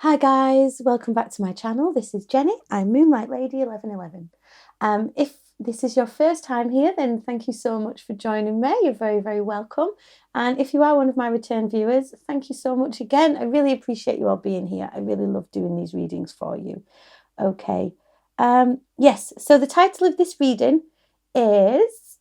Hi guys, welcome back to my channel. This is Jenny. I'm Moonlight Lady 1111. If this is your first time here, then thank you so much for joining me. You're very, very welcome. And if you are one of my return viewers, thank you so much again. I really appreciate you all being here. I really love doing these readings for you. Okay. Yes, so the title of this reading is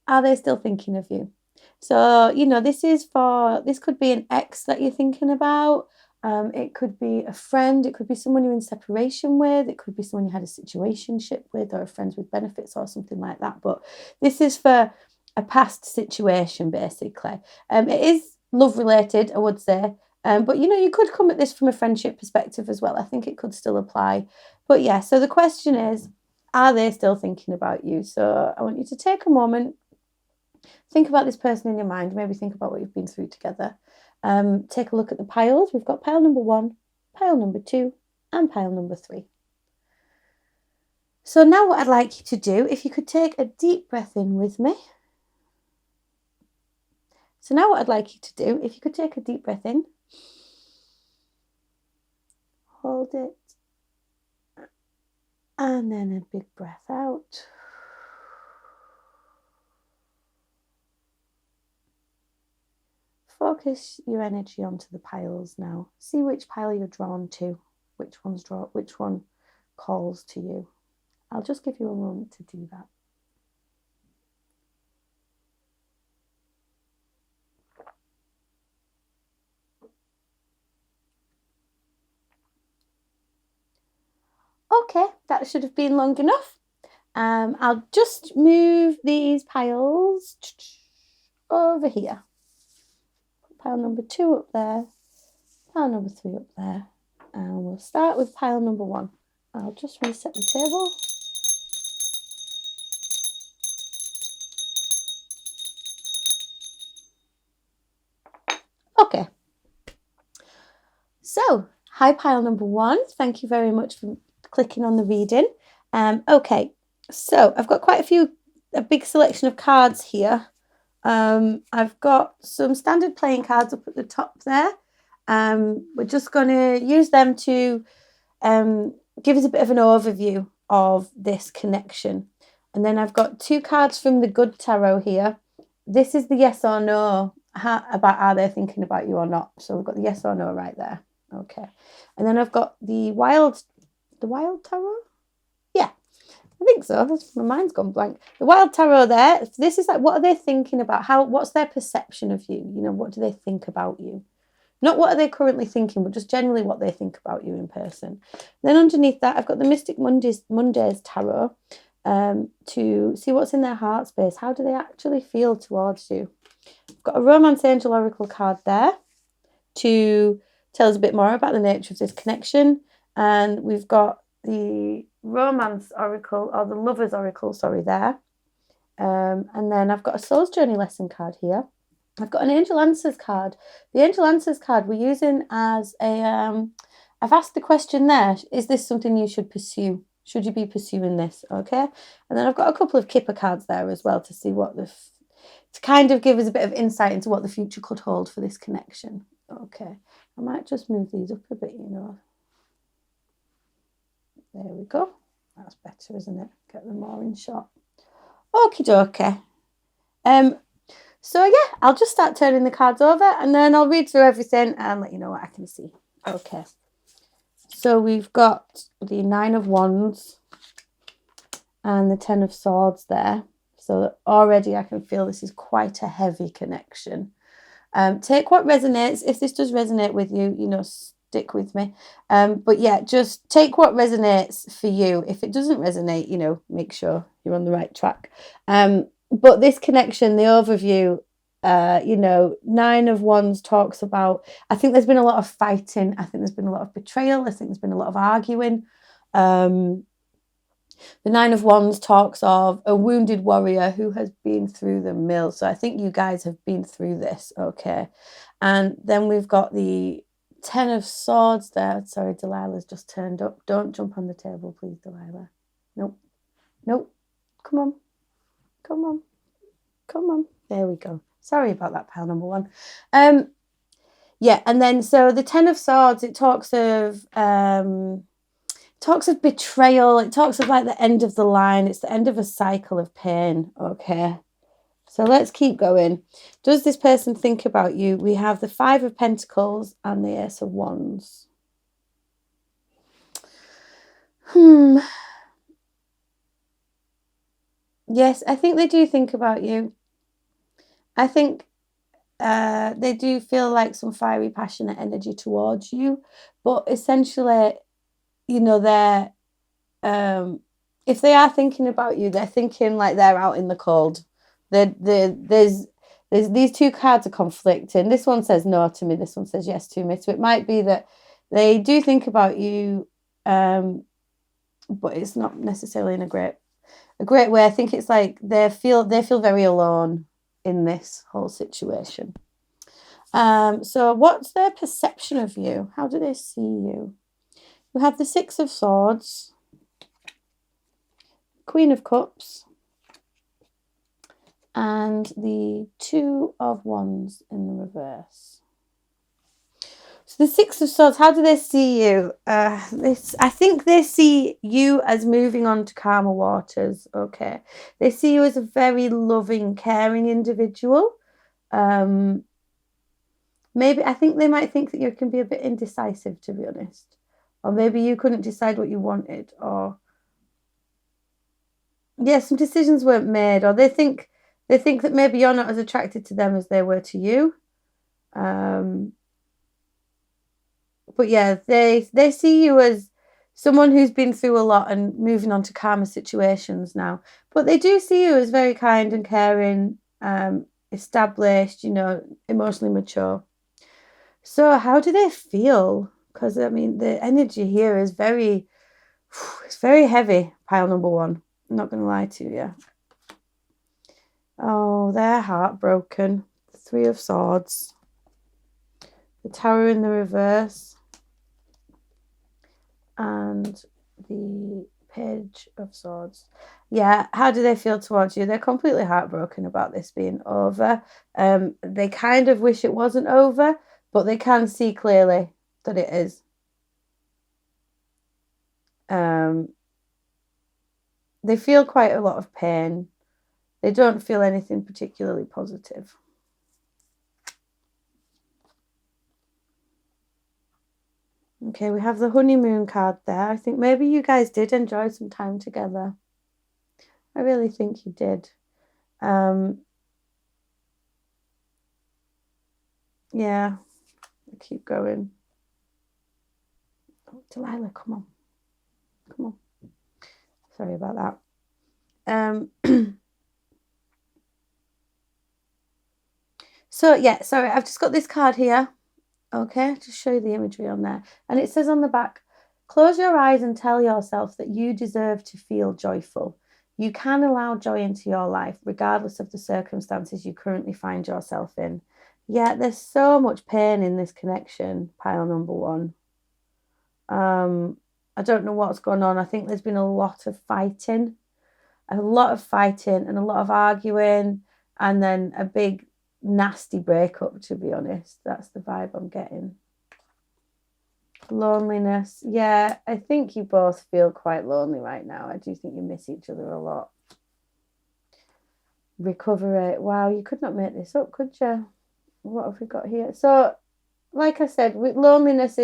Are They Still Thinking of You? So, this could be an ex that you're thinking about. It could be a friend. It could be someone you're in separation with. It could be someone you had a situationship with or a friends with benefits or something like that. But this is for a past situation, basically. It is love related, I would say. But, you could come at this from a friendship perspective as well. I think it could still apply. But yeah, so the question is, are they still thinking about you? So I want you to take a moment. Think about this person in your mind. Maybe think about what you've been through together. Take a look at the piles. We've got pile number 1, pile number 2, and pile number 3. So now what I'd like you to do, if you could take a deep breath in with me. So now what I'd like you to do, if you could take a deep breath in, hold it, and then a big breath out. Focus your energy onto the piles now. See which pile you're drawn to, which one calls to you. I'll just give you a moment to do that. Okay, that should have been long enough. I'll just move these piles over here. Pile number 2 up there, pile number 3 up there, and we'll start with pile number 1. I'll just reset the table. Okay. So, hi pile number 1. Thank you very much for clicking on the reading. Okay, so I've got quite a big selection of cards here. I've got some standard playing cards up at the top there. We're just going to use them to give us a bit of an overview of this connection. And then I've got 2 cards from the Good Tarot here. This is the yes or no about are they thinking about you or not. So we've got the yes or no right there. Okay. And then I've got the Wild Tarot. Yeah, I think so. My mind's gone blank. The Wild Tarot there. This is like, what are they thinking about? What's their perception of you? What do they think about you? Not what are they currently thinking, but just generally what they think about you in person. Then underneath that, I've got the Mystic Mondays Tarot to see what's in their heart space. How do they actually feel towards you? I've got a Romance Angel Oracle card there to tell us a bit more about the nature of this connection. And we've got the Romance Oracle, or the Lover's Oracle, sorry, there. And then I've got a Soul's Journey lesson card here. I've got an Angel Answers card. The Angel Answers card we're using as a... I've asked the question there, is this something you should pursue? Should you be pursuing this? Okay. And then I've got a couple of Kipper cards there as well to see what to kind of give us a bit of insight into what the future could hold for this connection. Okay. I might just move these up a bit, There we go. That's better, isn't it? Get them more in shot. Okie dokie. So yeah, I'll just start turning the cards over and then I'll read through everything and let you know what I can see. Okay. So we've got the 9 of Wands and the 10 of Swords there. So already I can feel this is quite a heavy connection. Take what resonates. If this does resonate with you, stick with me. But yeah, just take what resonates for you. If it doesn't resonate, make sure you're on the right track. But this connection, the overview, 9 of Wands talks about, I think there's been a lot of fighting. I think there's been a lot of betrayal. I think there's been a lot of arguing. The 9 of Wands talks of a wounded warrior who has been through the mill. So I think you guys have been through this. Okay. And then we've got the 10 of Swords there. Sorry, Delilah's just turned up. Don't jump on the table, please, Delilah. Nope. Come on. There we go. Sorry about that, pile number 1. Yeah, and then so the Ten of Swords, it talks of betrayal. It talks of like the end of the line. It's the end of a cycle of pain. Okay. So let's keep going. Does this person think about you? We have the Five of Pentacles and the Ace of Wands. Yes, I think they do think about you. I think they do feel like some fiery, passionate energy towards you. But essentially, you know, they're if they are thinking about you, they're thinking like they're out in the cold. There's these two cards are conflicting. This one says no to me. This one says yes to me. So it might be that they do think about you, but it's not necessarily in a great way. I think it's like they feel very alone in this whole situation. So what's their perception of you? How do they see you? We have the Six of Swords, Queen of Cups, and the Two of Wands in the reverse. So the Six of Swords, how do they see you? I think they see you as moving on to calmer waters, okay? They see you as a very loving, caring individual. Maybe I think they might think that you can be a bit indecisive, to be honest. Or maybe you couldn't decide what you wanted, or yeah, some decisions weren't made, or they think that maybe you're not as attracted to them as they were to you. But yeah, they see you as someone who's been through a lot and moving on to calmer situations now. But they do see you as very kind and caring, established, you know, emotionally mature. So how do they feel? Because I mean, the energy here is it's very heavy. Pile number one. I'm not going to lie to you. Oh, they're heartbroken. The Three of Swords. The Tower in the reverse. And the Page of Swords. Yeah, how do they feel towards you? They're completely heartbroken about this being over. They kind of wish it wasn't over, but they can see clearly that it is. They feel quite a lot of pain. They don't feel anything particularly positive. Okay, we have the honeymoon card there. I think maybe you guys did enjoy some time together. I really think you did. Yeah, I'll keep going. Oh, Delilah, come on. Come on. Sorry about that. So, yeah, sorry, I've just got this card here. Okay, just show you the imagery on there. And it says on the back, close your eyes and tell yourself that you deserve to feel joyful. You can allow joy into your life, regardless of the circumstances you currently find yourself in. Yeah, there's so much pain in this connection, pile number one. I don't know what's going on. I think there's been a lot of fighting and a lot of arguing, and then a big nasty breakup, to be honest. That's the vibe I'm getting. Loneliness. Yeah, I think you both feel quite lonely right now. I do think you miss each other a lot. Recovery. Wow, you could not make this up, could you? What have we got here? So, like I said, with loneliness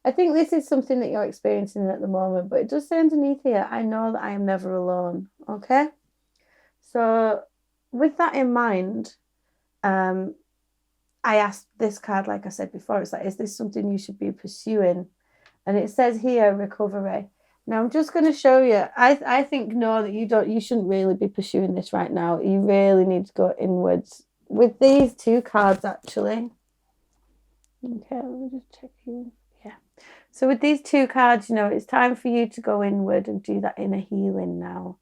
I think this is something that you're experiencing at the moment, but it does say underneath here, I know that I am never alone. Okay? So, with that in mind, I asked this card, like I said before, it's like, is this something you should be pursuing? And it says here, recovery. Now I'm just going to show you. I think no, that you shouldn't really be pursuing this right now. You really need to go inwards with these two cards, actually. Okay, let me just check here. Yeah. So with these two cards, you know, it's time for you to go inward and do that inner healing now.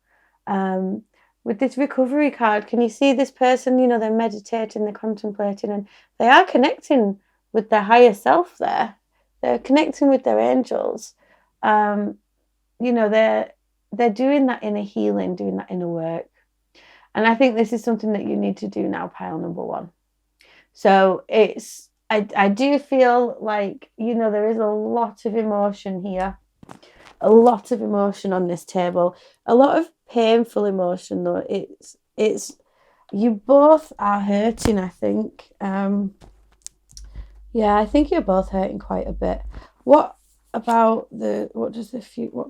With this recovery card, can you see this person? You know, they're meditating, they're contemplating, and they are connecting with their higher self there. They're connecting with their angels. You know, they're doing that inner healing, doing that inner work. And I think this is something that you need to do now, pile number one. So it's I do feel like, there is a lot of emotion here. A lot of emotion on this table. A lot of painful emotion though. It's you both are hurting, I think. Yeah, I think you're both hurting quite a bit. What about what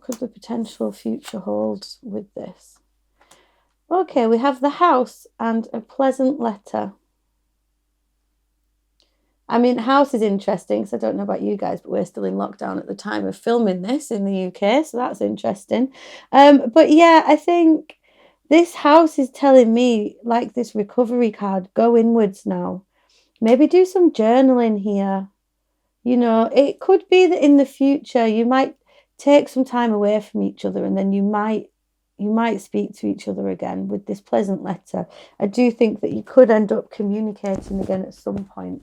could the potential future hold with this? Okay, we have the house and a pleasant letter. I mean, house is interesting, so I don't know about you guys, but we're still in lockdown at the time of filming this in the UK, so that's interesting. But yeah, I think this house is telling me, like this recovery card, go inwards now. Maybe do some journaling here. It could be that in the future you might take some time away from each other, and then you might speak to each other again with this pleasant letter. I do think that you could end up communicating again at some point,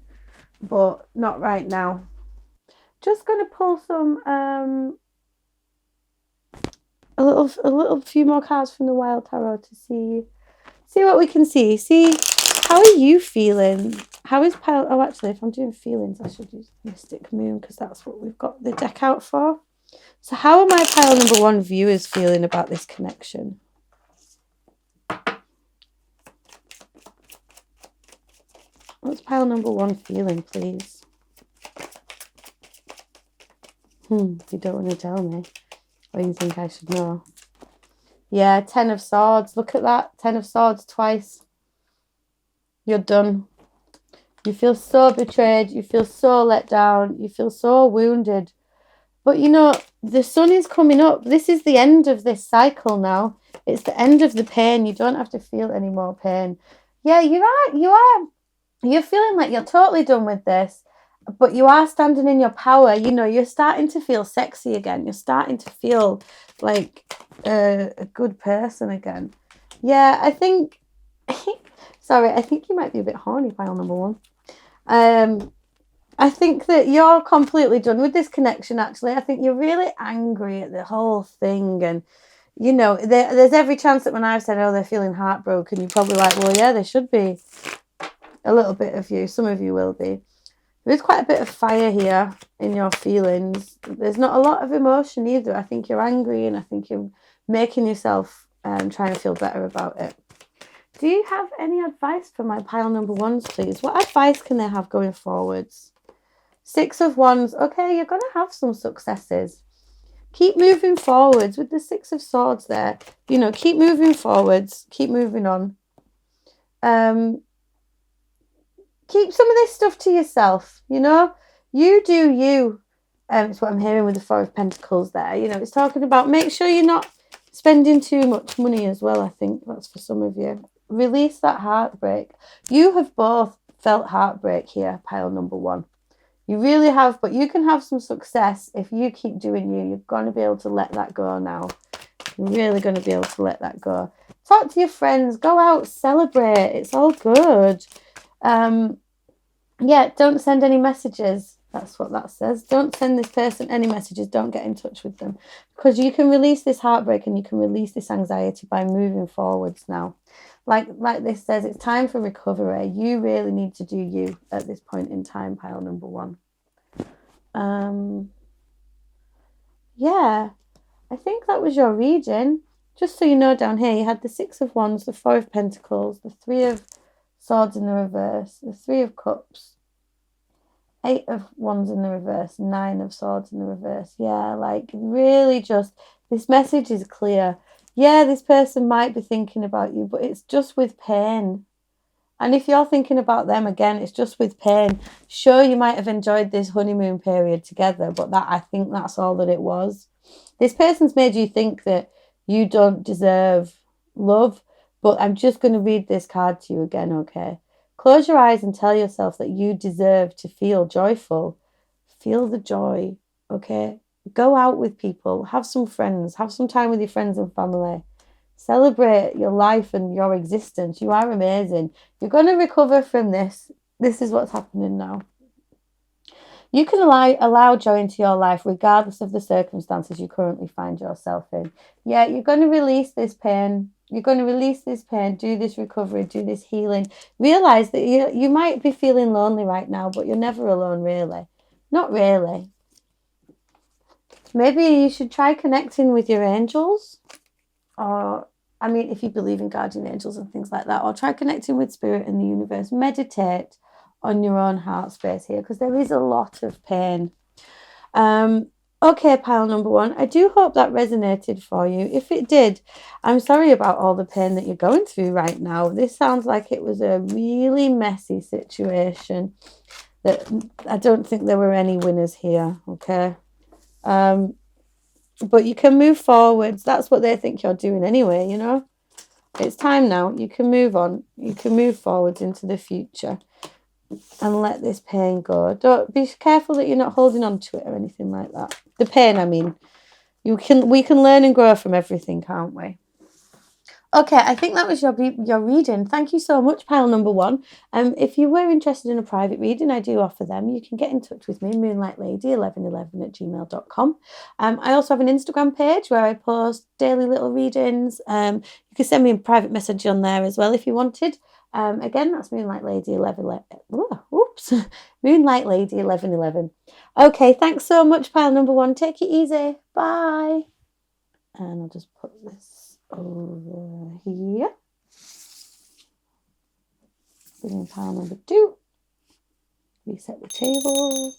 but not right now. Just going to pull some a little few more cards from the Wild Tarot to see what we can see. See, how are you feeling? How is pile? Oh, actually, if I'm doing feelings, I should use Mystic Moon because that's what we've got the deck out for. So, how are my pile number one viewers feeling about this connection? What's pile number one feeling, please? You don't want to tell me. Or you think I should know? Yeah, 10 of Swords. Look at that. 10 of Swords twice. You're done. You feel so betrayed. You feel so let down. You feel so wounded. But the sun is coming up. This is the end of this cycle now. It's the end of the pain. You don't have to feel any more pain. Yeah, you're right. You are. You're feeling like you're totally done with this, but you are standing in your power. You're starting to feel sexy again. You're starting to feel like a good person again. Yeah, I think. Sorry, I think you might be a bit horny, pile number one. I think that you're completely done with this connection, actually. I think you're really angry at the whole thing. And, there's every chance that when I've said, oh, they're feeling heartbroken, you're probably like, well, yeah, they should be. A little bit of you. Some of you will be. There is quite a bit of fire here in your feelings. There's not a lot of emotion either. I think you're angry and I think you're making yourself trying to feel better about it. Do you have any advice for my pile number ones, please? What advice can they have going forwards? 6 of Wands. Okay, you're going to have some successes. Keep moving forwards with the 6 of Swords there. Keep moving forwards. Keep moving on. Keep some of this stuff to yourself. You do you. It's what I'm hearing with the 4 of Pentacles there. It's talking about make sure you're not spending too much money as well. I think that's for some of you. Release that heartbreak. You have both felt heartbreak here, pile number one. You really have, but you can have some success if you keep doing you. You're going to be able to let that go now. You're really going to be able to let that go. Talk to your friends. Go out. Celebrate. It's all good. Yeah, don't send any messages. That's what that says. Don't send this person any messages. Don't get in touch with them. Because you can release this heartbreak and you can release this anxiety by moving forwards now. Like this says, it's time for recovery. You really need to do you at this point in time, pile number one. Yeah, I think that was your reading. Just so you know, down here, you had the 6 of Wands, the 4 of Pentacles, the 3 of Swords in the reverse, the 3 of Cups, 8 of Wands in the reverse, 9 of Swords in the reverse. Yeah, really just, this message is clear. Yeah, this person might be thinking about you, but it's just with pain. And if you're thinking about them again, it's just with pain. Sure, you might have enjoyed this honeymoon period together, but I think that's all that it was. This person's made you think that you don't deserve love, but I'm just going to read this card to you again, okay? Close your eyes and tell yourself that you deserve to feel joyful. Feel the joy, okay? Go out with people, have some friends, have some time with your friends and family. Celebrate your life and your existence. You are amazing. You're going to recover from this. This is what's happening now. You can allow joy into your life regardless of the circumstances you currently find yourself in. Yeah, you're going to release this pain. You're going to release this pain, do this recovery, do this healing. Realize that you might be feeling lonely right now, but you're never alone, really. Not really. Maybe you should try connecting with your angels, or I mean, if you believe in guardian angels and things like that, or try connecting with spirit in the universe. Meditate on your own heart space here, because there is a lot of pain. Okay, pile number one. I do hope that resonated for you. If it did, I'm sorry about all the pain that you're going through right now. This sounds like it was a really messy situation that I don't think there were any winners here, okay? But you can move forwards. That's what they think you're doing anyway, you know? It's time now. You can move on. You can move forwards into the future and let this pain go. Don't be careful that you're not holding on to it or anything like that. The pain, I mean. We can learn and grow from everything, can't we? Okay, I think that was your reading. Thank you so much, pile number one. If you were interested in a private reading, I do offer them. You can get in touch with me, moonlightlady1111@gmail.com. I also have an Instagram page where I post daily little readings. You can send me a private message on there as well if you wanted. Again, that's Moonlight Lady 1111. Oops, Moonlight Lady 1111. Okay, thanks so much, pile number one. Take it easy. Bye. And I'll just put this over here. Bring in pile number two. Reset the table.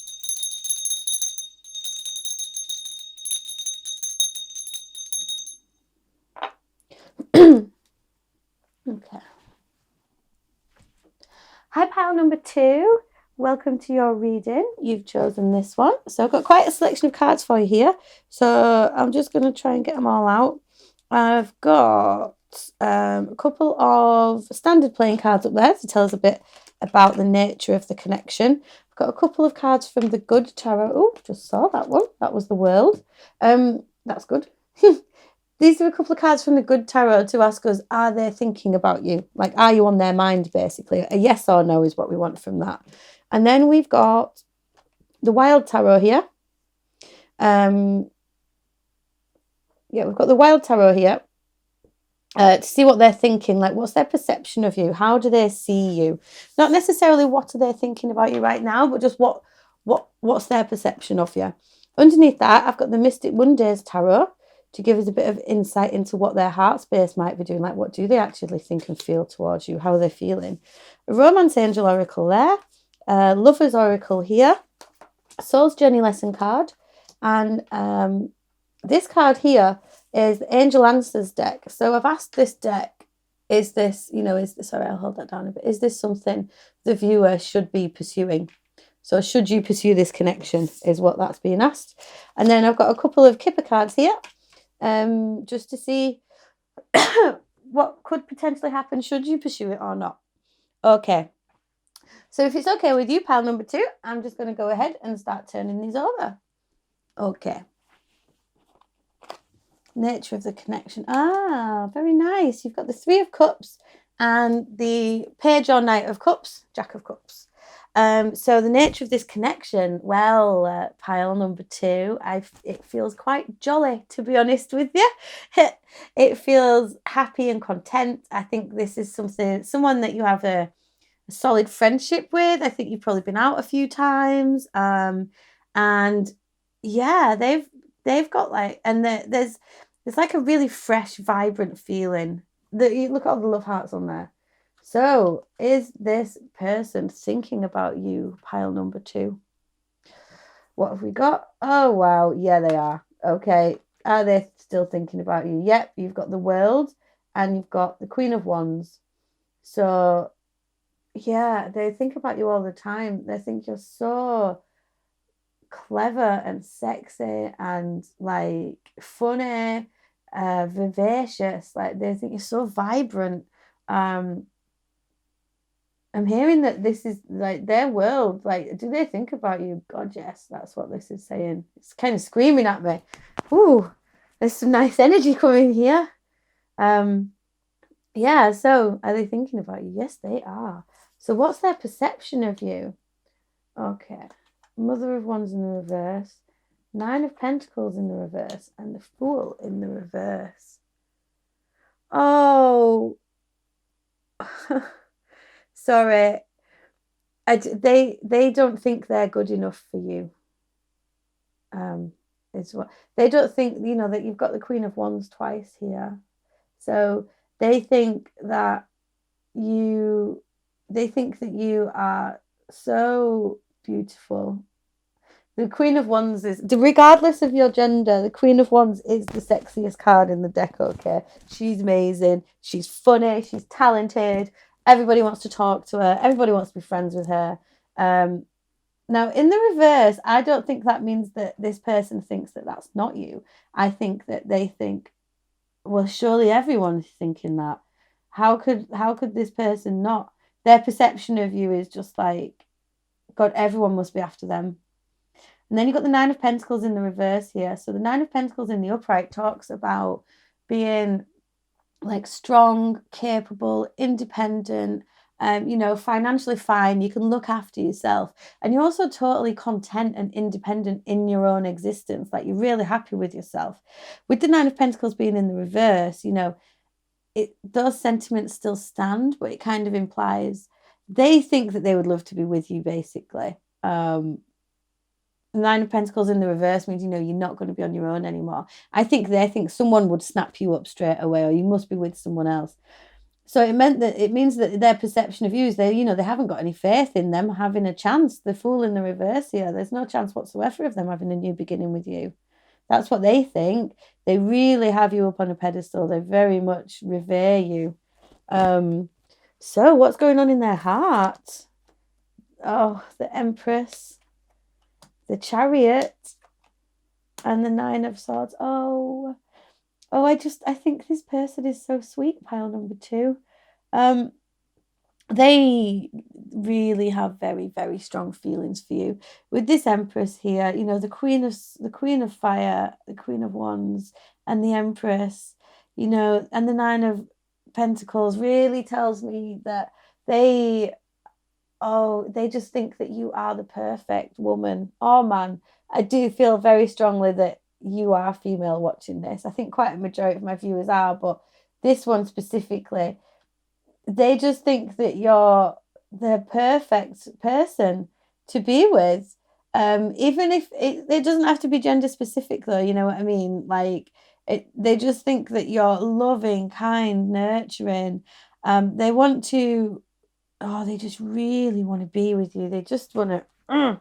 Okay. Hi, pile number two. Welcome to your reading. You've chosen this one. So I've got quite a selection of cards for you here. So I'm just going to try and get them all out. I've got a couple of standard playing cards up there to tell us a bit about the nature of the connection. I've got a couple of cards from the Good Tarot. Oh, just saw that one. That was the World. That's good. These are a couple of cards from the Good Tarot to ask us, are they thinking about you? Like, are you on their mind, basically? A yes or no is what we want from that. And then we've got the Wild Tarot here. We've got the Wild Tarot here to see what they're thinking. Like, what's their perception of you? How do they see you? Not necessarily what are they thinking about you right now, but just what's their perception of you. Underneath that, I've got the Mystic Mondays Tarot to give us a bit of insight into what their heart space might be doing. Like, what do they actually think and feel towards you? How are they feeling? A Romance Angel Oracle there. Lover's Oracle here. Soul's Journey Lesson card. And this card here is the Angel Answers deck. So I've asked this deck, is this, sorry, I'll hold that down a bit. Is this something the viewer should be pursuing? So should you pursue this connection is what that's being asked. And then I've got a couple of Kipper cards here. Just to see what could potentially happen should you pursue it or not. Okay. So if it's okay with you, pile number two, I'm just going to go ahead and start turning these over. Okay. Nature of the connection. Ah, very nice. You've got the Three of Cups and the Page or Knight of Cups, Jack of Cups. So the nature of this connection, well, pile number two, it feels quite jolly, to be honest with you. It feels happy and content. I think this is someone that you have a solid friendship with. I think you've probably been out a few times. And yeah, they've got like, and there's like a really fresh, vibrant feeling. You look at all the love hearts on there. So, is this person thinking about you, pile number two? What have we got? Oh, wow. Yeah, they are. Okay. Are they still thinking about you? Yep. You've got the World and you've got the Queen of Wands. So, yeah, they think about you all the time. They think you're so clever and sexy and like funny, vivacious. Like they think you're so vibrant. I'm hearing that this is like their world. Like, do they think about you? God, yes, that's what this is saying. It's kind of screaming at me. Ooh, there's some nice energy coming here. Yeah, so are they thinking about you? Yes, they are. So what's their perception of you? Okay. Mother of Wands in the reverse. Nine of Pentacles in the reverse. And the Fool in the reverse. Oh, sorry. They don't think they're good enough for you. Um, is what they don't think, that you've got the Queen of Wands twice here. So they think that you they think that you are so beautiful. The Queen of Wands is, regardless of your gender, the Queen of Wands is the sexiest card in the deck, okay? She's amazing. She's funny. She's talented. Everybody wants to talk to her. Everybody wants to be friends with her. Um, Now, in the reverse, I don't think that means that this person thinks that that's not you. I think that they think, well, surely everyone's thinking that. How could this person not? Their perception of you is just like, God, everyone must be after them. And then you've got the Nine of Pentacles in the reverse here. So the Nine of Pentacles in the upright talks about being like strong, capable, independent, financially fine. You can look after yourself. And you're also totally content and independent in your own existence. Like you're really happy with yourself. With the Nine of Pentacles being in the reverse, those sentiments still stand, but it kind of implies they think that they would love to be with you, basically. Nine of Pentacles in the reverse means, you're not going to be on your own anymore. I think they think someone would snap you up straight away, or you must be with someone else. So it means that their perception of you is they haven't got any faith in them having a chance. The Fool in the reverse here, there's no chance whatsoever of them having a new beginning with you. That's what they think. They really have you up on a pedestal. They very much revere you. So what's going on in their heart? Oh, the Empress, the Chariot, and the Nine of Swords. Oh, I think this person is so sweet, pile number 2. They really have very, very strong feelings for you. With this Empress here, the Queen of Fire, the Queen of Wands, and the Empress, and the Nine of Pentacles really tells me that they just think that you are the perfect woman or man. I do feel very strongly that you are female watching this. I think quite a majority of my viewers are, but this one specifically, they just think that you're the perfect person to be with. Even if it doesn't have to be gender specific, though, you know what I mean? Like, they just think that you're loving, kind, nurturing. They want to, they just really want to be with you. They just want to.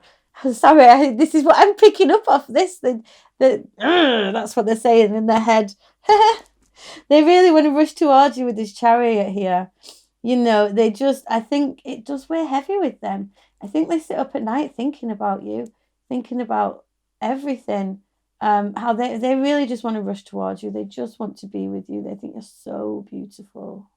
Sorry, this is what I'm picking up off this. That's what they're saying in their head. They really want to rush towards you with this Chariot here. I think it does weigh heavy with them. I think they sit up at night thinking about you, thinking about everything. How they really just want to rush towards you. They just want to be with you. They think you're so beautiful.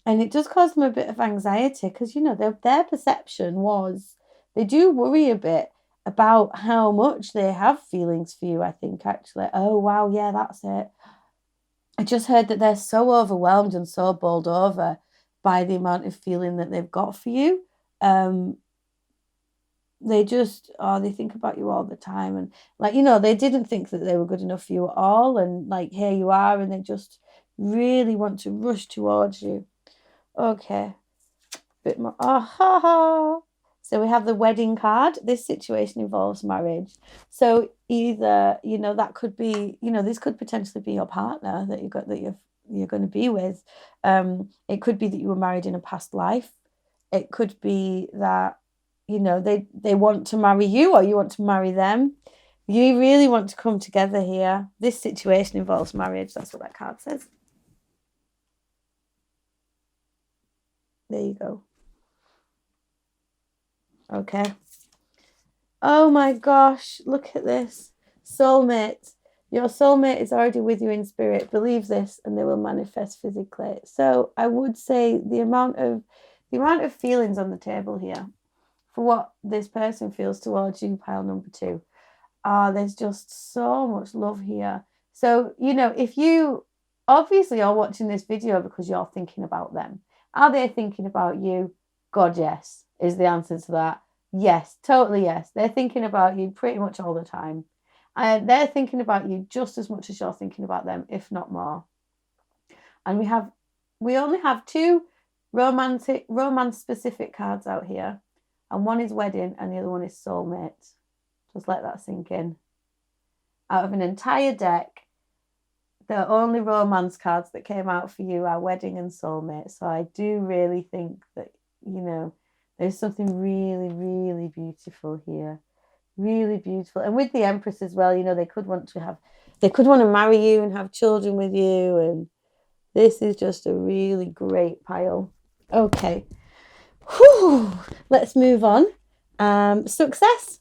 And it does cause them a bit of anxiety because, their perception was they do worry a bit about how much they have feelings for you, I think, actually. Oh, wow, yeah, that's it. I just heard that they're so overwhelmed and so bowled over by the amount of feeling that they've got for you. They think about you all the time. And they didn't think that they were good enough for you at all. And like, here you are, and they just really want to rush towards you. Okay. Bit more. So we have the wedding card. This situation involves marriage. So either, that could be, this could potentially be your partner that you're going to be with. It could be that you were married in a past life. It could be that, they want to marry you or you want to marry them. You really want to come together here. This situation involves marriage. That's what that card says. There you go. Okay. Oh my gosh, look at this. Soulmate. Your soulmate is already with you in spirit. Believe this and they will manifest physically. So I would say the amount of feelings on the table here for what this person feels towards you, pile number 2. There's just so much love here. So, if you obviously are watching this video because you're thinking about them, are they thinking about you? God, yes, is the answer to that. Yes, totally yes. They're thinking about you pretty much all the time. And they're thinking about you just as much as you're thinking about them, if not more. And we only have two romance specific cards out here. And one is wedding and the other one is soulmate. Just let that sink in. Out of an entire deck, the only romance cards that came out for you are wedding and soulmate. So I do really think that, there's something really, really beautiful here. Really beautiful. And with the Empress as well, they could want to marry you and have children with you. And this is just a really great pile. Okay. Whew. Let's move on. Success.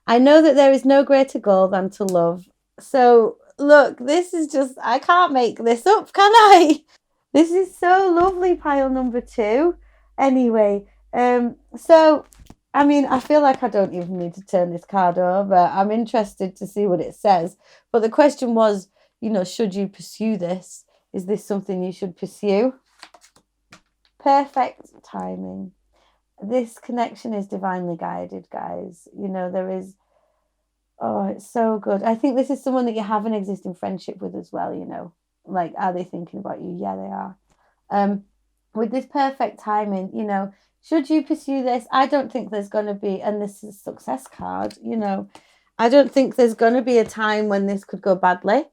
I know that there is no greater goal than to love. So look, this is just, I can't make this up, can I? This is so lovely, pile number 2. Anyway, so, I feel like I don't even need to turn this card over. I'm interested to see what it says. But the question was, should you pursue this? Is this something you should pursue? Perfect timing. This connection is divinely guided, guys. There is, oh, it's so good. I think this is someone that you have an existing friendship with as well, Like, are they thinking about you? Yeah, they are. With this perfect timing, should you pursue this? I don't think there's going to be, and this is a success card, I don't think there's going to be a time when this could go badly.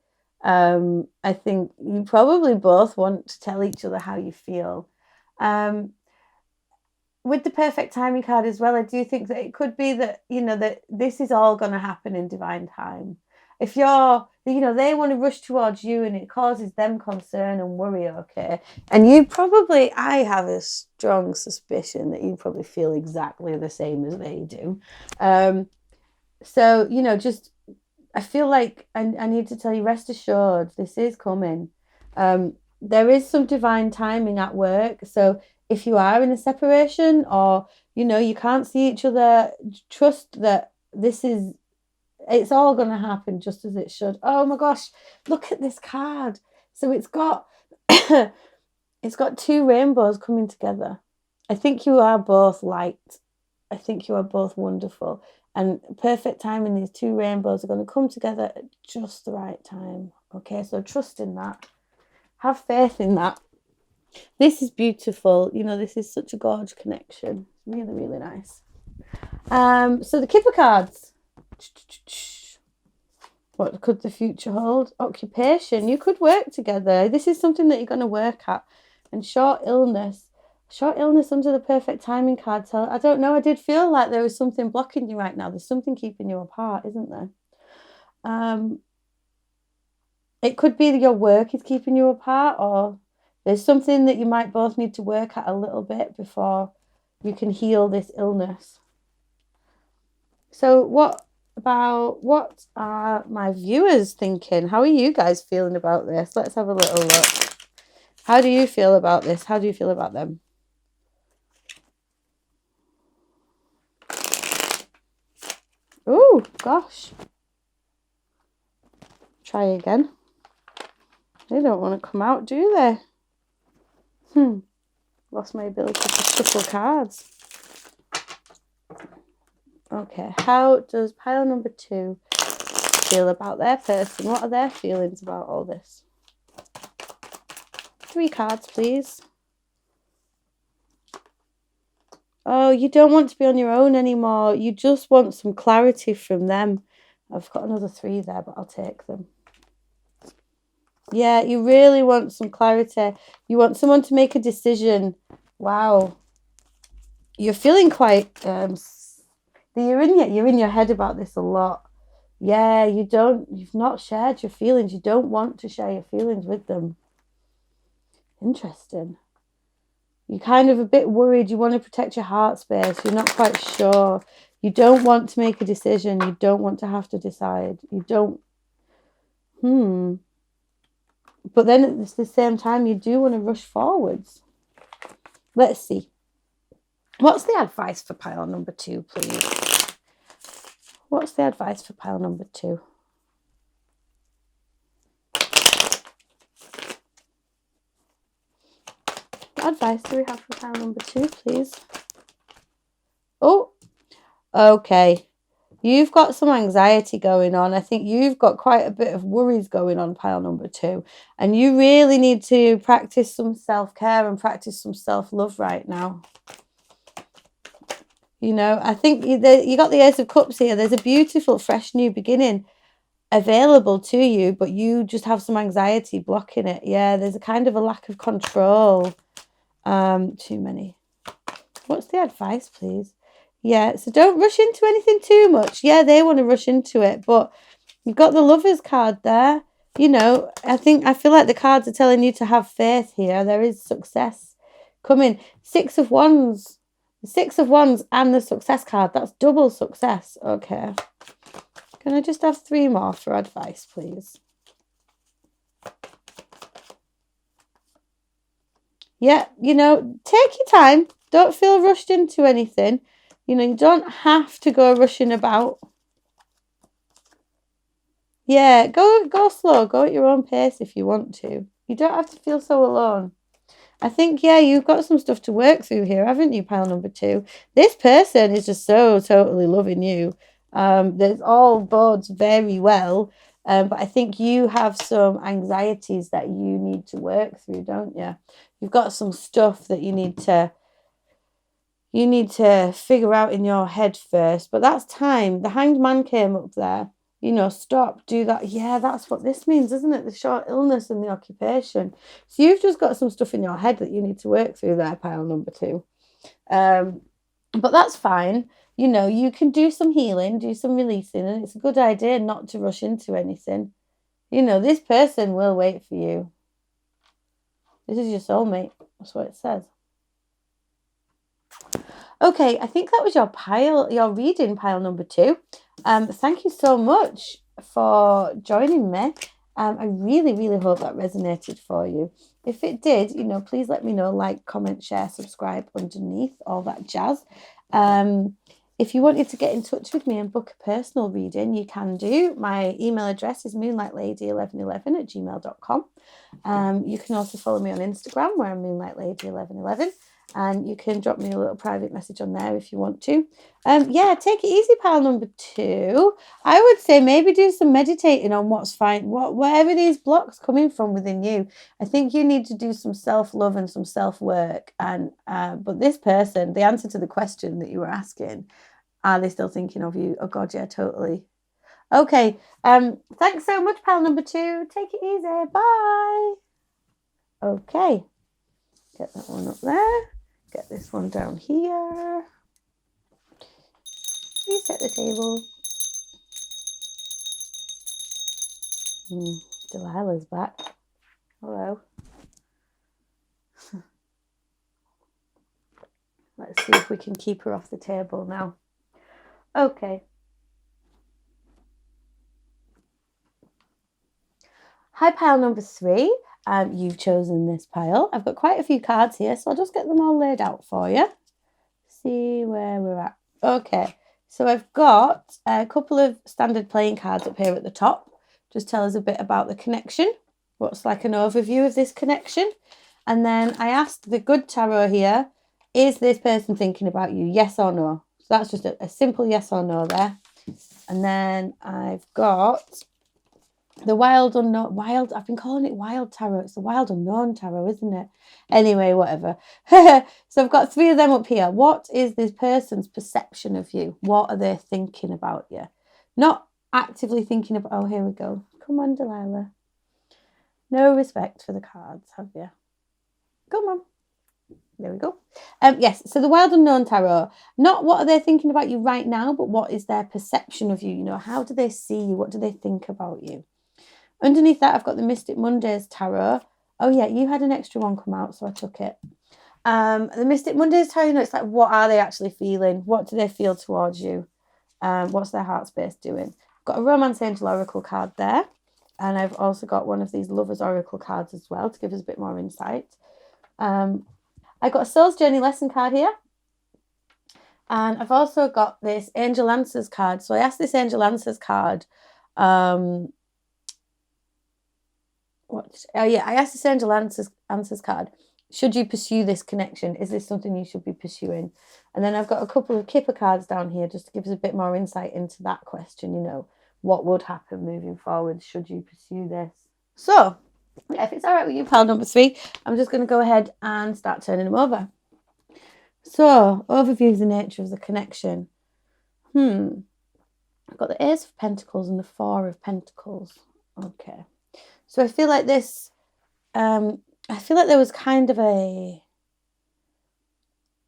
I think you probably both want to tell each other how you feel. With the perfect timing card as well, I do think that it could be that, that this is all going to happen in divine time. If you're, they want to rush towards you and it causes them concern and worry, okay? And I have a strong suspicion that you probably feel exactly the same as they do. So, just, I feel like I need to tell you, rest assured, this is coming. There is some divine timing at work. So if you are in a separation or, you can't see each other, trust that it's all going to happen just as it should. Oh my gosh, look at this card. So it's got, it's got 2 rainbows coming together. I think you are both light. I think you are both wonderful. And perfect timing, these 2 rainbows are going to come together at just the right time. Okay, so trust in that. Have faith in that. This is beautiful. This is such a gorgeous connection. Really, really nice. So the Kipper cards. What could the future hold? Occupation. You could work together. This is something that you're going to work at. And short illness. Short illness under the perfect timing card. So I don't know. I did feel like there was something blocking you right now. There's something keeping you apart, isn't there? It could be that your work is keeping you apart, or there's something that you might both need to work at a little bit before you can heal this illness. So what are my viewers thinking? How are you guys feeling about this? Let's have a little look. How do you feel about this? How do you feel about them? Oh, gosh. Try again. They don't want to come out, do they? Lost my ability to shuffle cards. Okay, how does pile number 2 feel about their person? What are their feelings about all this? 3 cards, please. Oh, you don't want to be on your own anymore. You just want some clarity from them. I've got another 3 there, but I'll take them. Yeah, you really want some clarity. You want someone to make a decision. Wow. You're feeling quite... you're in your head about this a lot. Yeah, you've not shared your feelings. You don't want to share your feelings with them. Interesting. You're kind of a bit worried. You want to protect your heart space. You're not quite sure. You don't want to make a decision. You don't want to have to decide. You don't... But then at the same time, you do want to rush forwards. Let's see. What's the advice for pile number 2, please? What's the advice for pile number 2? What advice do we have for pile number 2, please? Oh, okay. You've got some anxiety going on. I think you've got quite a bit of worries going on, pile number 2. And you really need to practice some self-care and practice some self-love right now. You know, I think you got the Ace of Cups here. There's a beautiful, fresh new beginning available to you, but you just have some anxiety blocking it. Yeah, there's a kind of a lack of control. Too many. What's the advice, please? Yeah, so don't rush into anything too much. Yeah, they want to rush into it, but you've got the Lovers card there. You know, I feel like the cards are telling you to have faith here. There is success coming. 6 of Wands. The 6 of Wands and the success card. That's double success. Okay. Can I just have 3 more for advice, please? Yeah, you know, take your time. Don't feel rushed into anything. You know, you don't have to go rushing about. Yeah, go slow. Go at your own pace if you want to. You don't have to feel so alone. I think, yeah, you've got some stuff to work through here, haven't you, pile number 2? This person is just so totally loving you. There's all bodes very well. But I think you have some anxieties that you need to work through, don't you? You've got some stuff that you need to figure out in your head first. But that's time. The Hanged Man came up there. You know, stop, do that. Yeah, that's what this means, isn't it? The short illness and the occupation. So you've just got some stuff in your head that you need to work through there, pile number 2. But that's fine. You know, you can do some healing, do some releasing, and it's a good idea not to rush into anything. You know, this person will wait for you. This is your soulmate. That's what it says. Okay, I think that was your reading, pile number 2. Thank you so much for joining me. I really, really hope that resonated for you. If it did, you know, please let me know, like, comment, share, subscribe underneath, all that jazz. If you wanted to get in touch with me and book a personal reading, you can do. My email address is moonlightlady1111@gmail.com. You can also follow me on Instagram, where I'm moonlightlady1111. And you can drop me a little private message on there if you want to. Yeah, take it easy, pile number 2. I would say maybe do some meditating on what's fine, wherever these blocks coming from within you. I think you need to do some self-love and some self-work. And but this person, the answer to the question that you were asking, are they still thinking of you? Oh God, yeah, totally. Okay. Thanks so much, pile number 2. Take it easy. Bye. Okay. Get that one up there. Get this one down here. Reset the table. Delilah's back. Hello. Let's see if we can keep her off the table now. Okay. Hi, pile number 3. You've chosen this pile. I've got quite a few cards here, so I'll just get them all laid out for you. See where we're at. Okay, so I've got a couple of standard playing cards up here at the top. Just tell us a bit about the connection. What's like an overview of this connection? And then I asked the good tarot here, is this person thinking about you? Yes or no? So that's just a simple yes or no there. And then I've got the I've been calling it wild tarot. It's the wild unknown tarot, isn't it? Anyway, whatever. So I've got 3 of them up here. What is this person's perception of you? What are they thinking about you? Not actively thinking about, oh, here we go. Come on, Delilah. No respect for the cards, have you? Come on. There we go. Yes, so the wild unknown tarot. Not what are they thinking about you right now, but what is their perception of you? You know, how do they see you? What do they think about you? Underneath that, I've got the Mystic Mondays tarot. Oh, yeah, you had an extra one come out, so I took it. The Mystic Mondays tarot, you know, it's like, what are they actually feeling? What do they feel towards you? What's their heart space doing? I've got a Romance Angel Oracle card there. And I've also got one of these Lovers Oracle cards as well to give us a bit more insight. I've got a Soul's Journey lesson card here. And I've also got this Angel Answers card. So I asked this Angel Answers card... I asked this Angel Answers card, should you pursue this connection? Is this something you should be pursuing? And then I've got a couple of Kipper cards down here just to give us a bit more insight into that question, you know, what would happen moving forward? Should you pursue this? So, yeah, if it's all right with you, pile number 3, I'm just going to go ahead and start turning them over. So, overview of the nature of the connection. I've got the Ace of Pentacles and the Four of Pentacles. Okay. So I feel like this, I feel like there was kind of a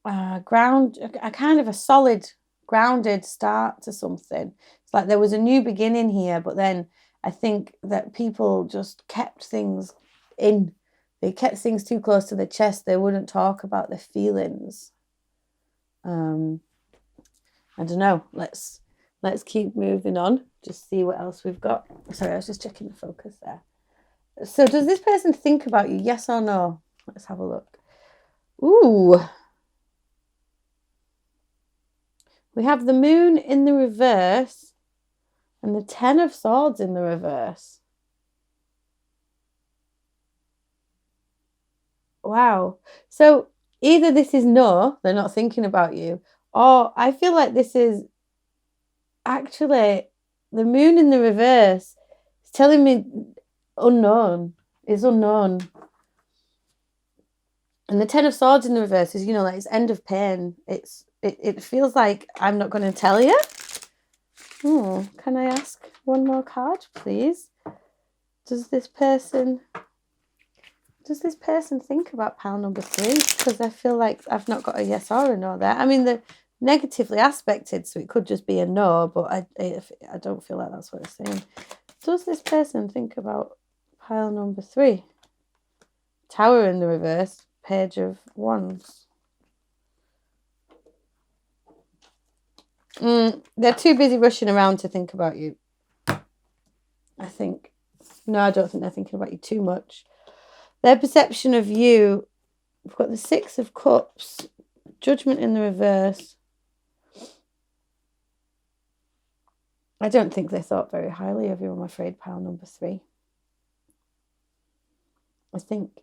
kind of a solid, grounded start to something. It's like there was a new beginning here, but then I think that people just kept things in. They kept things too close to the chest. They wouldn't talk about their feelings. I don't know. Let's keep moving on. Just see what else we've got. Sorry, I was just checking the focus there. So does this person think about you? Yes or no? Let's have a look. Ooh. We have the Moon in the reverse and the Ten of Swords in the reverse. Wow. So either this is no, they're not thinking about you, or I feel like this is actually the Moon in the reverse is telling me unknown. It's unknown. And the Ten of Swords in the reverse is, you know, like it's end of pain. It feels like I'm not going to tell you. Can I ask one more card, please? Does this person think about pile number 3? Because I feel like I've not got a yes or a no there. I mean, they're negatively aspected, so it could just be a no, but I don't feel like that's what it's saying. Does this person think about pile number 3? Tower in the reverse, Page of Wands. They're too busy rushing around to think about you, I think. No, I don't think they're thinking about you too much. Their perception of you, we've got the Six of Cups, Judgment in the reverse. I don't think they thought very highly of you, I'm afraid, pile number 3. I think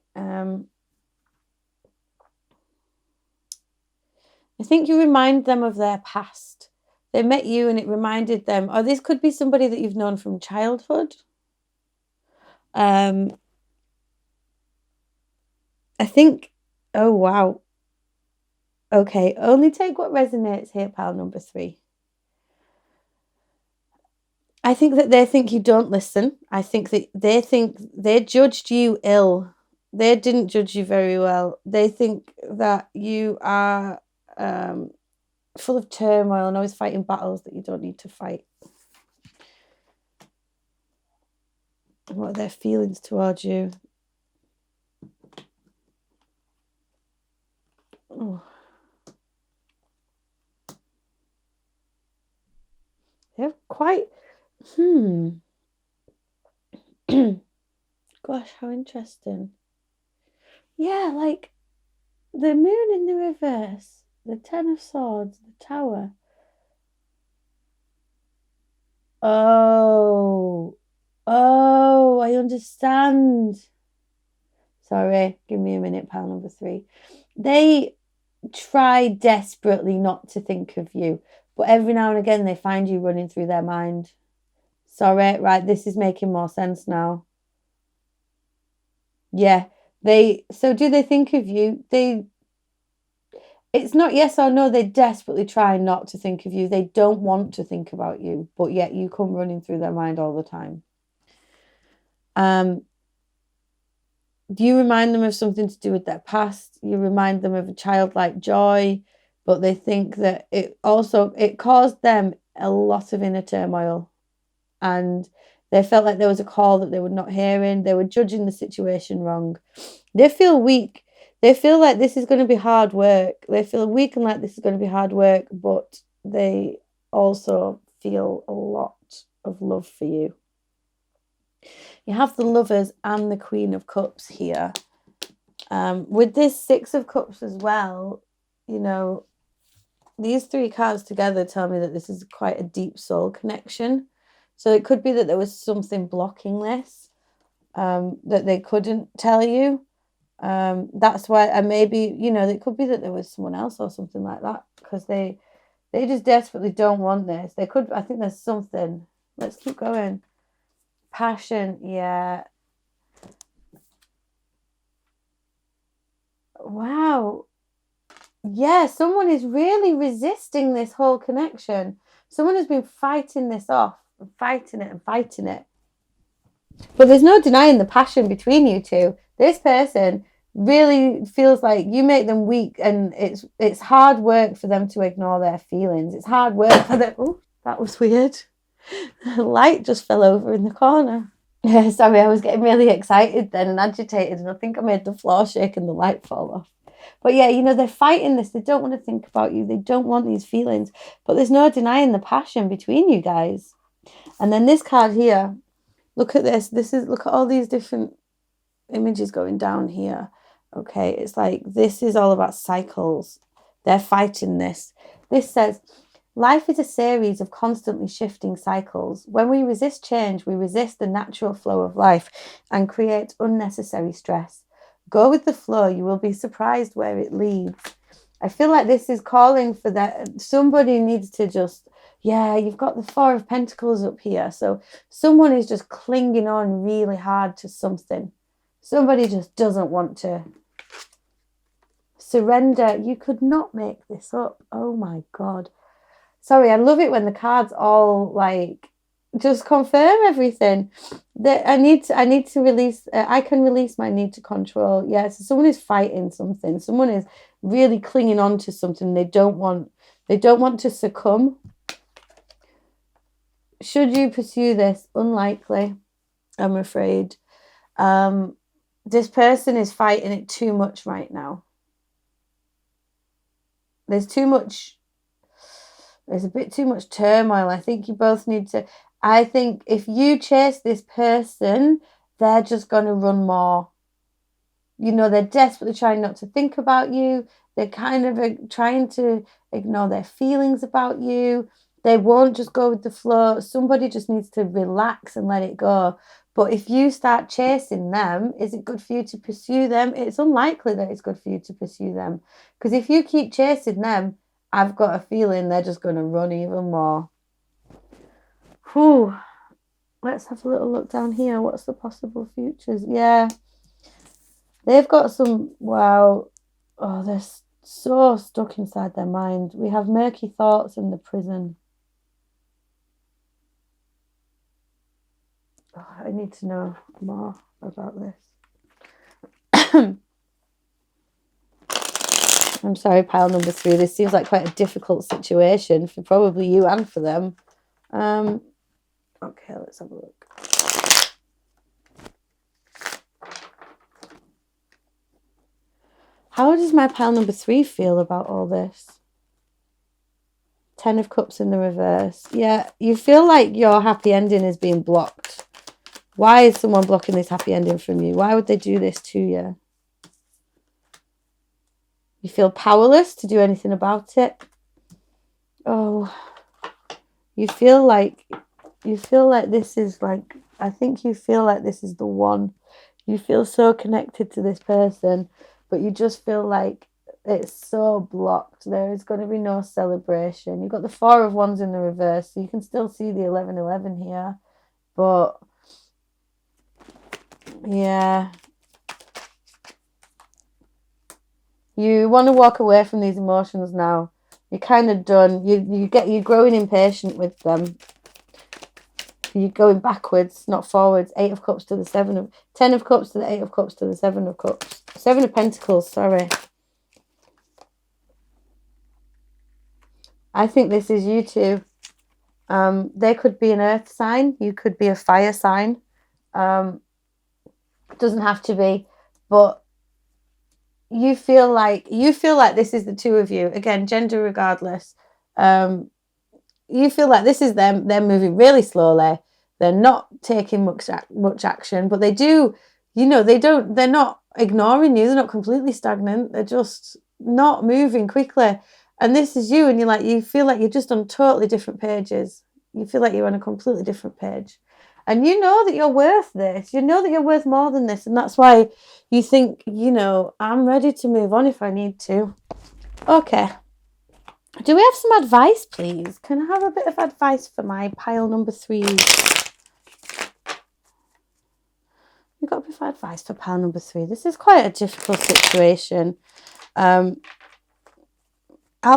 you remind them of their past. They met you and it reminded them, or this could be somebody that you've known from childhood. I think, oh wow. Okay, only take what resonates here, pile number 3. I think that they think you don't listen. I think that they think they judged you ill. They didn't judge you very well. They think that you are full of turmoil and always fighting battles that you don't need to fight. And what are their feelings towards you? Oh. They're quite... Gosh, how interesting. Yeah, like the Moon in the reverse, the Ten of Swords, the Tower. Oh, I understand. Sorry, give me a minute, pile number 3. They try desperately not to think of you, but every now and again they find you running through their mind. Sorry, right, this is making more sense now. Yeah, so do they think of you? It's not yes or no, they desperately try not to think of you. They don't want to think about you, but yet you come running through their mind all the time. You remind them of something to do with their past. You remind them of a childlike joy, but they think that it caused them a lot of inner turmoil, and they felt like there was a call that they were not hearing. They were judging the situation wrong. They feel weak. They feel like this is going to be hard work. They feel weak and like this is going to be hard work, but they also feel a lot of love for you. You have the Lovers and the Queen of Cups here. With this Six of Cups as well, you know, these 3 cards together tell me that this is quite a deep soul connection. So it could be that there was something blocking this, that they couldn't tell you. That's why, and maybe, you know, it could be that there was someone else or something like that, because they just desperately don't want this. They could, I think there's something. Let's keep going. Passion, yeah. Wow. Yeah, someone is really resisting this whole connection. Someone has been fighting this off, fighting it and fighting it. But there's no denying the passion between you two. This person really feels like you make them weak, and it's hard work for them to ignore their feelings. It's hard work for them. Oh, that was weird. The light just fell over in the corner. Yeah, sorry, I was getting really excited then and agitated, and I think I made the floor shake and the light fall off. But yeah, you know, they're fighting this. They don't want to think about you. They don't want these feelings. But there's no denying the passion between you guys. And then this card here, look at this. Look at all these different images going down here. Okay, it's like this is all about cycles. They're fighting this. This says, life is a series of constantly shifting cycles. When we resist change, we resist the natural flow of life and create unnecessary stress. Go with the flow. You will be surprised where it leads. I feel like this is calling for that. Somebody needs to just, yeah, you've got the Four of Pentacles up here. So someone is just clinging on really hard to something. Somebody just doesn't want to surrender. You could not make this up. Oh my God. Sorry, I love it when the cards all like just confirm everything. That I need to release. I can release my need to control. Yeah, so someone is fighting something. Someone is really clinging on to something. They don't want to succumb. Should you pursue this? Unlikely, I'm afraid. This person is fighting it too much right now. There's a bit too much turmoil. I think you both need to. I think if you chase this person, they're just going to run more. You know, they're desperately trying not to think about you. They're kind of trying to ignore their feelings about you. They won't just go with the flow. Somebody just needs to relax and let it go. But if you start chasing them, is it good for you to pursue them? It's unlikely that it's good for you to pursue them. Because if you keep chasing them, I've got a feeling they're just going to run even more. Whew. Let's have a little look down here. What's the possible futures? Yeah. They've got some, wow. Oh, they're so stuck inside their mind. We have murky thoughts in the prison. Oh, I need to know more about this. I'm sorry, pile number 3. This seems like quite a difficult situation for probably you and for them. Okay, let's have a look. How does my pile number 3 feel about all this? 10 of Cups in the reverse. Yeah, you feel like your happy ending is being blocked. Why is someone blocking this happy ending from you? Why would they do this to you? You feel powerless to do anything about it. Oh, you feel like this is like, I think you feel like this is the one. You feel so connected to this person, but you just feel like it's so blocked. There is going to be no celebration. You've got the 4 of Wands in the reverse, so you can still see the 11-11 here. But yeah, you want to walk away from these emotions now. You're kind of done. You're growing impatient with them. You're going backwards, not forwards. 8 of Cups to the 10 of Cups to the 8 of Cups to the 7 of Cups. 7 of Pentacles, sorry. I think this is you two. They could be an earth sign. You could be a fire sign. It doesn't have to be, but you feel like this is the two of you. Again, gender regardless. You feel like this is them. They're moving really slowly. They're not taking much action, but they do, you know, they're not ignoring you. They're not completely stagnant. They're just not moving quickly. And this is you, and you feel like you're just on totally different pages. You feel like you're on a completely different page. And you know that you're worth this. You know that you're worth more than this. And that's why you think, I'm ready to move on if I need to. Okay. Do we have some advice, please? Can I have a bit of advice for my pile number 3? We've got a bit of advice for pile number 3. This is quite a difficult situation. I'll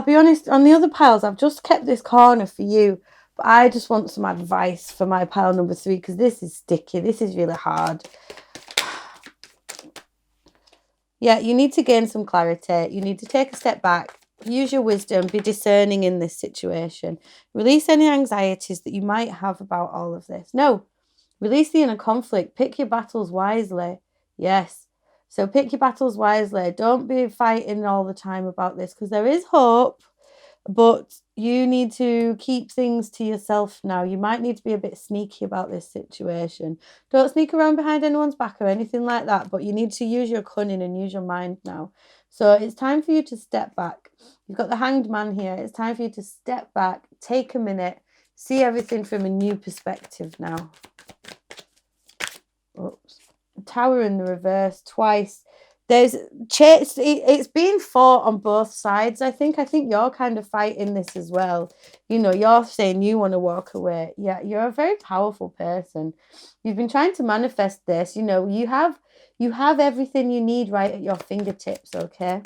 be honest, on the other piles, I've just kept this corner for you. But I just want some advice for my pile number 3 because this is sticky. This is really hard. Yeah, you need to gain some clarity. You need to take a step back. Use your wisdom, be discerning in this situation. Release any anxieties that you might have about all of this. No, release the inner conflict. Pick your battles wisely. Yes. So pick your battles wisely. Don't be fighting all the time about this because there is hope, but you need to keep things to yourself now. You might need to be a bit sneaky about this situation. Don't sneak around behind anyone's back or anything like that, but you need to use your cunning and use your mind now. So it's time for you to step back. You've got the Hanged Man here. It's time for you to step back, take a minute, see everything from a new perspective now. Oops. Tower in the reverse twice. It's being fought on both sides. I think you're kind of fighting this as well. You're saying you want to walk away. Yeah, you're a very powerful person. You've been trying to manifest this. You have everything you need right at your fingertips. Okay.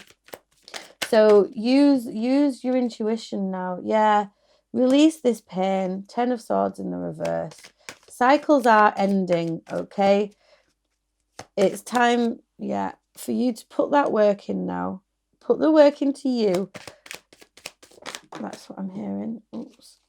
So use your intuition now. Yeah. Release this pain. 10 of Swords in the reverse. Cycles are ending. Okay. It's time. Yeah. For you to put that work in now. Put the work into you. That's what I'm hearing. Oops.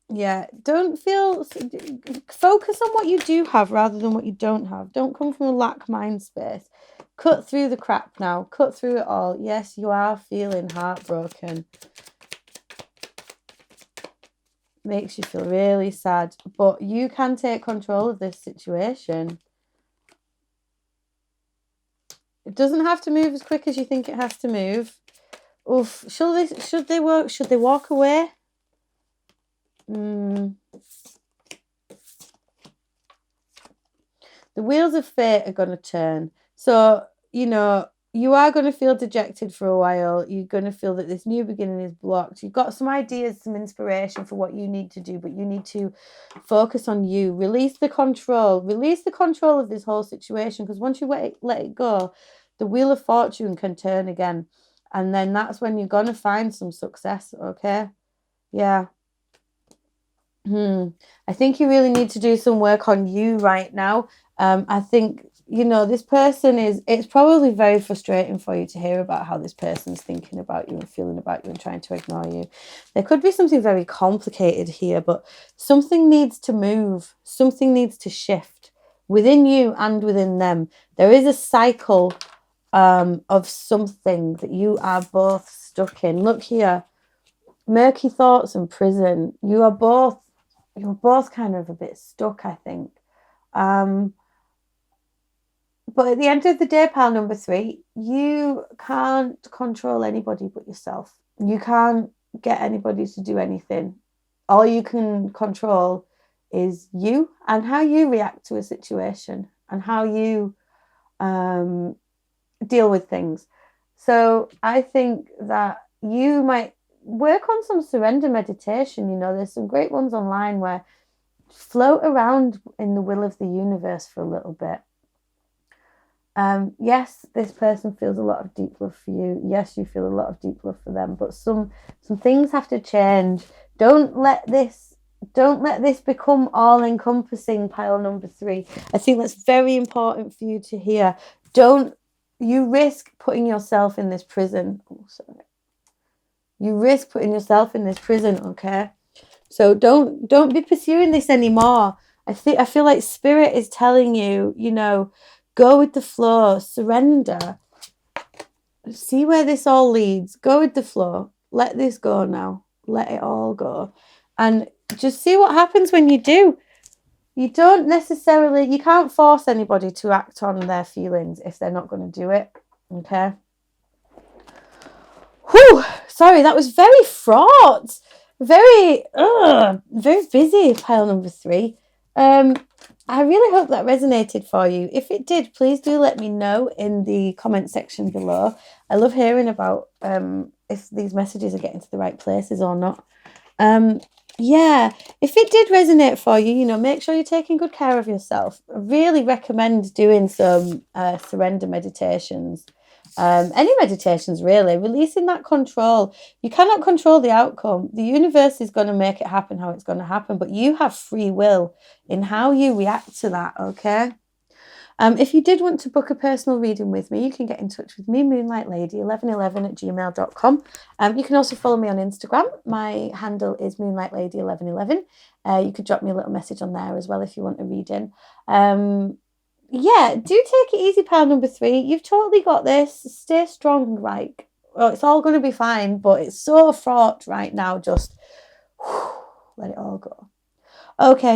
Yeah, don't focus on what you do have rather than what you don't have. Don't come from a lack mind space. Cut through the crap now. Cut through it all. Yes, you are feeling heartbroken. Makes you feel really sad, but you can take control of this situation. It doesn't have to move as quick as you think it has to move. Oof. Should they walk away? The wheels of fate are going to turn. So, you are going to feel dejected for a while. You're going to feel that this new beginning is blocked. You've got some ideas, some inspiration for what you need to do, but you need to focus on you. Release the control. Release the control of this whole situation, because once you let it go, the wheel of fortune can turn again. And then that's when you're going to find some success, okay? Yeah. I think you really need to do some work on you right now. I think, this person it's probably very frustrating for you to hear about how this person's thinking about you and feeling about you and trying to ignore you. There could be something very complicated here, but something needs to move. Something needs to shift within you and within them. There is a cycle of something that you are both stuck in. Look here, murky thoughts and prison. You're both kind of a bit stuck, I think. But at the end of the day, pile number 3, you can't control anybody but yourself. You can't get anybody to do anything. All you can control is you and how you react to a situation and how you deal with things. So I think that you might work on some surrender meditation. There's some great ones online where float around in the will of the universe for a little bit. Yes, this person feels a lot of deep love for you. Yes, you feel a lot of deep love for them, but some things have to change. Don't let this become all-encompassing, pile number 3. I think that's very important for you to hear. You risk putting yourself in this prison. Oh, sorry. You risk putting yourself in this prison, okay? So don't be pursuing this anymore. I feel like Spirit is telling you, go with the flow, surrender. See where this all leads. Go with the flow. Let this go now. Let it all go. And just see what happens when you do. You can't force anybody to act on their feelings if they're not going to do it. Okay? Whew, sorry, that was very fraught. Very busy, pile number 3. I really hope that resonated for you. If it did, please do let me know in the comment section below. I love hearing about if these messages are getting to the right places or not. Yeah, if it did resonate for you, make sure you're taking good care of yourself. I really recommend doing some surrender meditations. Any meditations, really, releasing that control. You cannot control the outcome. The universe is going to make it happen how it's going to happen, but you have free will in how you react to that, okay? If you did want to book a personal reading with me, you can get in touch with me, moonlightlady1111@gmail.com. You can also follow me on Instagram. My handle is moonlightlady1111. You could drop me a little message on there as well if you want a reading. Yeah, do take it easy, pal number 3. You've totally got this. Stay strong, like, well, it's all going to be fine, but it's so fraught right now. Just let it all go. Okay.